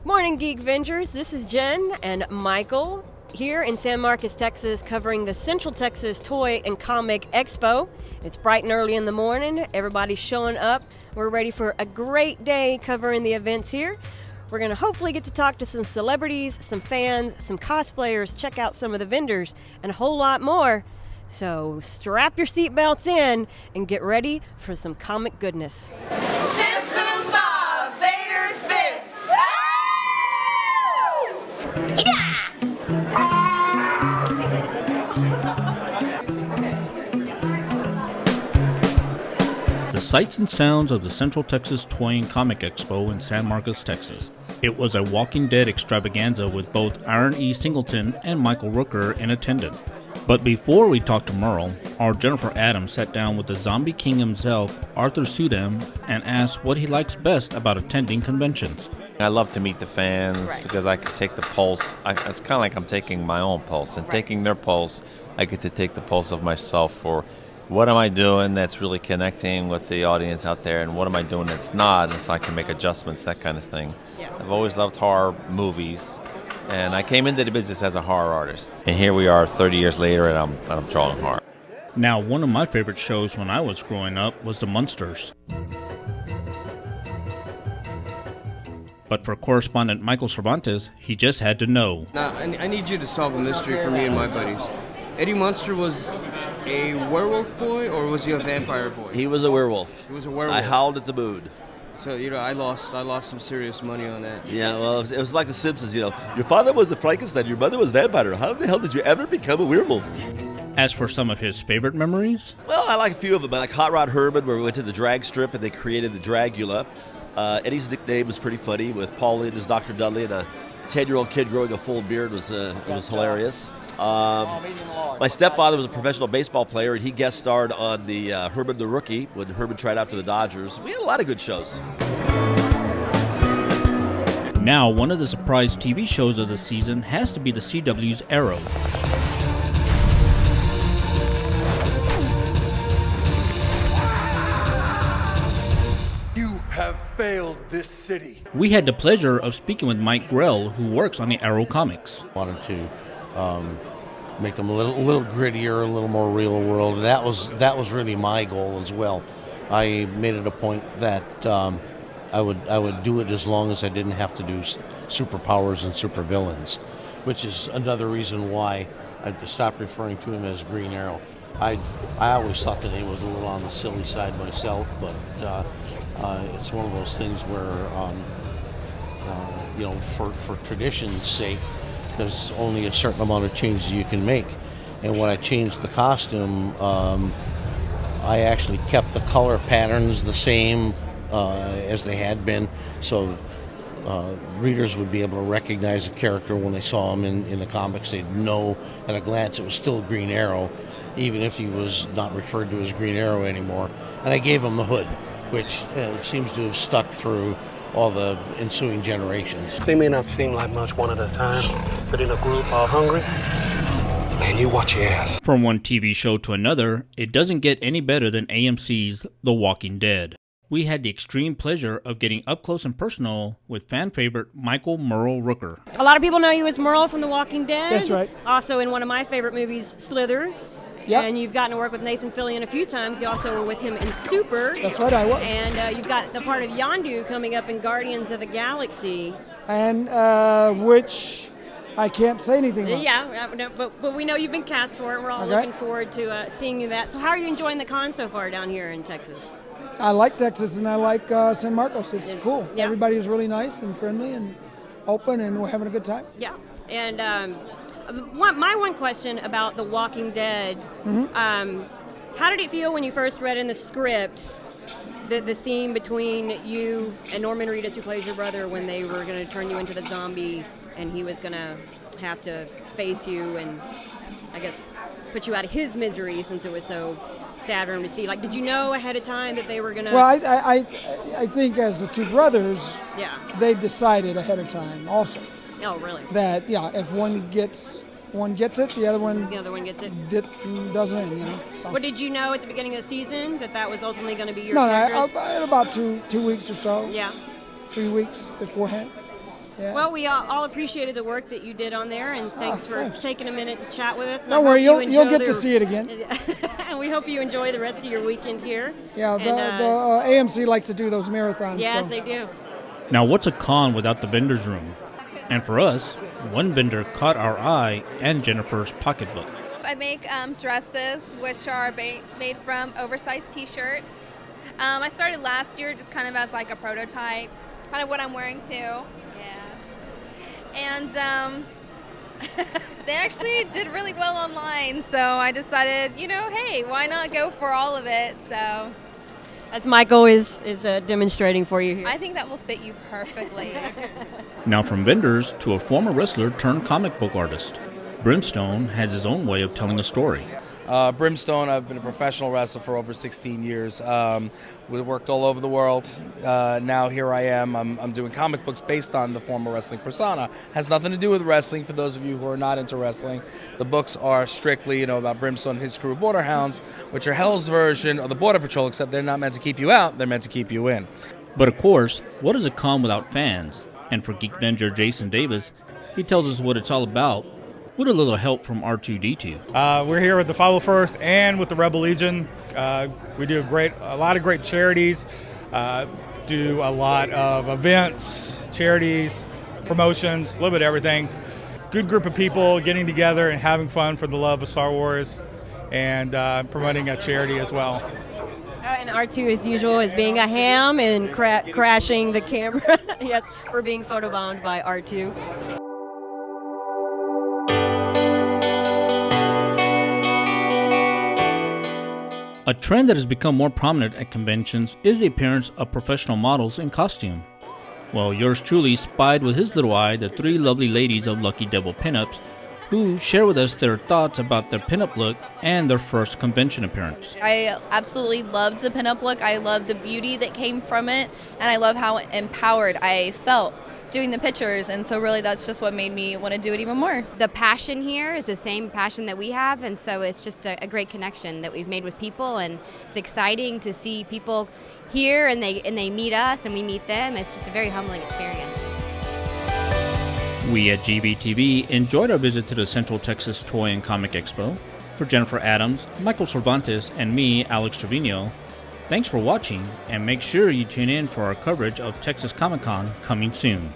Morning, GeekVengers. This is Jenn and Michael here in San Marcos, Texas, covering the Central Texas Toy and Comic Expo. It's bright and early in the morning. Everybody's showing up. We're ready for a great day covering the events here. We're going to hopefully get to talk to some celebrities, some fans, some cosplayers, check out some of the vendors, and a whole lot more. So strap your seatbelts in and get ready for some comic goodness. The sights and sounds of the Central Texas Toy and Comic Expo in San Marcos, Texas. It was a Walking Dead extravaganza with both Aaron E. Singleton and Michael Rooker in attendance. But before we talk to Merle, our Jennifer Adams sat down with the Zombie King himself, Arthur Sudam, and asked what he likes best about attending conventions. I love to meet the fans because I can take the pulse. It's kind of like I'm taking my own pulse, and taking their pulse, I get to take the pulse of myself for what am I doing that's really connecting with the audience out there, and what am I doing that's not, and so I can make adjustments, that kind of thing. Yeah. I've always loved horror movies, and I came into the business as a horror artist. And here we are 30 years later, and I'm drawing horror. Now, one of my favorite shows when I was growing up was The Munsters. But for correspondent Michael Cervantes, he just had to know. Now, I need you to solve a mystery for me and my buddies. Eddie Munster was a werewolf boy, or was he a vampire boy? He was a werewolf. He was a werewolf. I howled at the moon. So, I lost some serious money on that. Yeah, well, it was like The Simpsons, Your father was the Frankenstein, your mother was vampire. How the hell did you ever become a werewolf? As for some of his favorite memories? Well, I like a few of them. I like Hot Rod Herman, where we went to the drag strip and they created the Dragula. Eddie's nickname was pretty funny, with Paul Lynde as Dr. Dudley, and a 10-year-old kid growing a full beard was hilarious. My stepfather was a professional baseball player, and he guest starred on the Herman the Rookie when Herman tried out for the Dodgers. We had a lot of good shows. Now, one of the surprise TV shows of the season has to be the CW's Arrow. Have failed this city. We had the pleasure of speaking with Mike Grell, who works on the Arrow comics. Wanted to make them a little grittier, a little more real world. And that was really my goal as well. I made it a point that I would do it as long as I didn't have to do superpowers and supervillains, which is another reason why I stopped referring to him as Green Arrow. I always thought the name was a little on the silly side myself, but it's one of those things where, for tradition's sake, there's only a certain amount of changes you can make. And when I changed the costume, I actually kept the color patterns the same as they had been, so readers would be able to recognize the character when they saw him in the comics. They'd know at a glance it was still Green Arrow, even if he was not referred to as Green Arrow anymore. And I gave him the hood, which seems to have stuck through all the ensuing generations. They may not seem like much one at a time, but in a group all hungry, man, you watch your ass. From one TV show to another, it doesn't get any better than AMC's The Walking Dead. We had the extreme pleasure of getting up close and personal with fan favorite Michael Merle Rooker. A lot of people know you as Merle from The Walking Dead. That's right. Also in one of my favorite movies, Slither. Yep. And you've gotten to work with Nathan Fillion a few times. You also were with him in Super. That's right, I was. And you've got the part of Yondu coming up in Guardians of the Galaxy. And which I can't say anything about. Yeah, but we know you've been cast for it, and we're all looking forward to seeing you that. So how are you enjoying the con so far down here in Texas? I like Texas, and I like San Marcos. It's cool. Yeah. Everybody is really nice and friendly and open, and we're having a good time. Yeah, and my one question about The Walking Dead, how did it feel when you first read in the script the scene between you and Norman Reedus, who plays your brother, when they were going to turn you into the zombie and he was going to have to face you and, I guess, put you out of his misery since it was so sad for him to see? Like, did you know ahead of time that they were going to... Well, I think as the two brothers, they decided ahead of time also. Oh, really? That, if one gets it, the other one gets it. Doesn't, So. What did you know at the beginning of the season that was ultimately going to be your No, about 2 weeks or so. Yeah. 3 weeks beforehand. Yeah. Well, we all appreciated the work that you did on there, and thanks for taking a minute to chat with us. And Don't I worry, hope you'll get to see it again. And we hope you enjoy the rest of your weekend here. Yeah, the AMC likes to do those marathons. Yes, so. they do. Now, what's a con without the vendor's room? And for us, one vendor caught our eye and Jennifer's pocketbook. I make dresses, which are made from oversized t-shirts. I started last year just kind of as like a prototype, kind of what I'm wearing too. Yeah. And they actually did really well online, so I decided, hey, why not go for all of it? So As Michael is demonstrating for you here. I think that will fit you perfectly. Now from vendors to a former wrestler turned comic book artist. Brimstone has his own way of telling a story. Brimstone, I've been a professional wrestler for over 16 years. We worked all over the world. Now here I am. I'm doing comic books based on the former wrestling persona. Has nothing to do with wrestling for those of you who are not into wrestling. The books are strictly, about Brimstone and his crew of Borderhounds, which are Hell's version of the Border Patrol, except they're not meant to keep you out, they're meant to keep you in. But of course, what is a con without fans? And for GeekVenger Jason Davis, he tells us what it's all about, with a little help from R2D2. We're here with the 501st and with the Rebel Legion. We do a lot of great charities, do a lot of events, charities, promotions, a little bit of everything. Good group of people getting together and having fun for the love of Star Wars, and promoting a charity as well. And R2, as usual, is being a ham and crashing the camera. Yes, we're being photobombed by R2. A trend that has become more prominent at conventions is the appearance of professional models in costume. Well, yours truly spied with his little eye the three lovely ladies of Lucky Devil Pinups, who share with us their thoughts about their pinup look and their first convention appearance. I absolutely loved the pinup look. I loved the beauty that came from it, and I love how empowered I felt doing the pictures, and so really that's just what made me want to do it even more. The passion here is the same passion that we have, and so it's just a great connection that we've made with people, and it's exciting to see people here and they meet us and we meet them. It's just a very humbling experience. We at GVTV enjoyed our visit to the Central Texas Toy and Comic Expo. For Jennifer Adams, Michael Cervantes, and me, Alex Trevino, thanks for watching, and make sure you tune in for our coverage of Texas Comic Con coming soon.